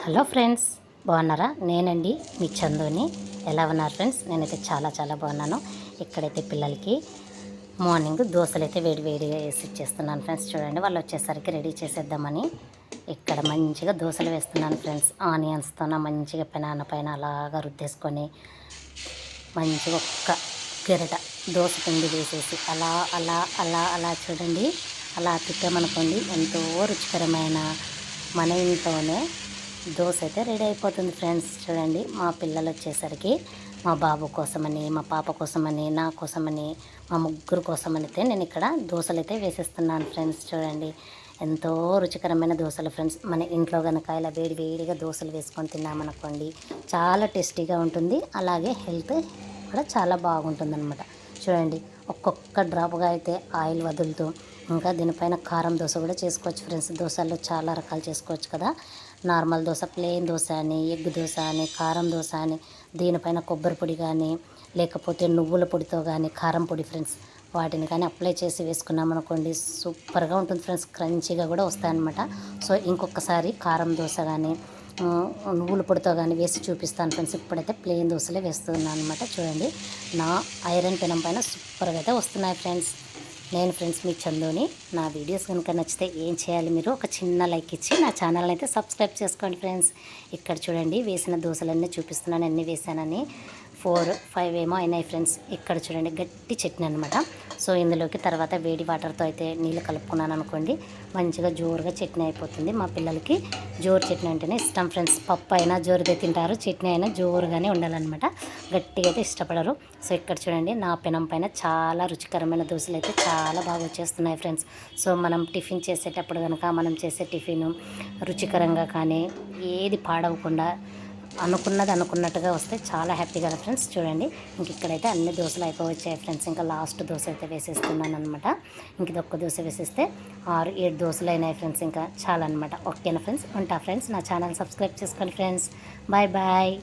Hello friends, బాగున్నారా? నేనండి మీ చందుని. ఎలా ఉన్నారు ఫ్రెండ్స్? నేనైతే చాలా చాలా బాగున్నాను. ఇక్కడైతే పిల్లలకి మార్నింగ్ దోశలు అయితే వేడి వేడిగా వేసి ఇచ్చేస్తున్నాను ఫ్రెండ్స్. చూడండి, వాళ్ళు వచ్చేసరికి రెడీ చేసేద్దామని ఇక్కడ మంచిగా దోశలు వేస్తున్నాను ఫ్రెండ్స్. ఆనియన్స్తో మంచిగా పెనాన పైన అలాగా రుద్దేసుకొని మంచిగా ఒక్క గెరట దోశ పిండి వేసేసి అలా అలా అలా అలా చూడండి, అలా తిట్టామనుకోండి ఎంతో రుచికరమైన మన ఇంట్లోనే దోశ అయితే రెడీ అయిపోతుంది ఫ్రెండ్స్. చూడండి, మా పిల్లలు వచ్చేసరికి మా బాబు కోసమని, మా పాప కోసమని, నా కోసమని, మా ముగ్గురు కోసమని అయితే నేను ఇక్కడ దోశలు అయితే వేసేస్తున్నాను ఫ్రెండ్స్. చూడండి, ఎంతో రుచికరమైన దోశలు ఫ్రెండ్స్. మన ఇంట్లో కనుక ఇలా వేడి వేడిగా దోశలు వేసుకొని తిన్నామనుకోండి చాలా టేస్టీగా ఉంటుంది, అలాగే హెల్త్ కూడా చాలా బాగుంటుందన్నమాట. చూడండి, ఒక్కొక్క డ్రాప్గా అయితే ఆయిల్ వదులుతూ ఇంకా దీనిపైన కారం దోశ కూడా చేసుకోవచ్చు ఫ్రెండ్స్. దోశల్లో చాలా రకాలు చేసుకోవచ్చు కదా. నార్మల్ దోశ, ప్లెయిన్ దోశ అని, ఎగ్ దోశ అని, కారం దోశ అని, దీనిపైన కొబ్బరి పొడి కానీ లేకపోతే నువ్వుల పొడితో కానీ కారం పొడి ఫ్రెండ్స్, వాటిని కానీ అప్లై చేసి వేసుకున్నాం అనుకోండి సూపర్గా ఉంటుంది ఫ్రెండ్స్. క్రంచీగా కూడా వస్తాయన్నమాట. సో ఇంకొకసారి కారం దోశ కానీ నువ్వుల పొడితో కానీ వేసి చూపిస్తాను ఫ్రెండ్స్. ఇప్పుడైతే ప్లెయిన్ దోశలే వేస్తున్నాను అనమాట. చూడండి, నా ఐరన్ పెనం పైన సూపర్గా అయితే వస్తున్నాయి ఫ్రెండ్స్. నేను ఫ్రెండ్స్ మీ చందుని. నా వీడియోస్ కనుక నచ్చితే ఏం చేయాలి, మీరు ఒక చిన్న లైక్ ఇచ్చి నా ఛానల్ని అయితే సబ్స్క్రైబ్ చేసుకోండి ఫ్రెండ్స్. ఇక్కడ చూడండి, వేసిన దోశలన్నీ చూపిస్తున్నాను, ఎన్ని వేసానని. 4-5 ఏమో అయినాయి ఫ్రెండ్స్. ఇక్కడ చూడండి, గట్టి చట్నీ అనమాట. సో ఇందులోకి తర్వాత వేడి వాటర్తో అయితే నీళ్ళు కలుపుకున్నాను అనుకోండి, మంచిగా జోరుగా చట్నీ అయిపోతుంది. మా పిల్లలకి జోరు చట్నీ అంటేనే ఇష్టం ఫ్రెండ్స్. పప్పు అయినా జోరుగా తింటారు, చట్నీ అయినా జోరుగానే ఉండాలన్నమాట, గట్టిగా అయితే ఇష్టపడరు. సో ఇక్కడ చూడండి, నా పెనం పైన చాలా రుచికరమైన దోశలు అయితే చాలా బాగా వచ్చేస్తున్నాయి ఫ్రెండ్స్. సో మనం టిఫిన్ చేసేటప్పుడు కనుక మనం చేసే టిఫిన్ రుచికరంగా కానీ ఏది పాడవకుండా అనుకున్నది అనుకున్నట్టుగా వస్తే చాలా హ్యాపీ కదా ఫ్రెండ్స్. చూడండి, ఇంక ఇక్కడైతే అన్ని దోశలు అయిపోవచ్చాయి ఫ్రెండ్స్. ఇంకా లాస్ట్ దోశ అయితే వేసేస్తున్నాను అనమాట. ఇంక ఇది ఒక్క దోశ వేసేస్తే 6-7 దోశలు అయినాయి ఫ్రెండ్స్. ఇంకా చాలా అనమాట. ఓకేనా ఫ్రెండ్స్, ఉంటా ఫ్రెండ్స్. నా ఛానల్ సబ్స్క్రైబ్ చేసుకోండి ఫ్రెండ్స్. Bye bye.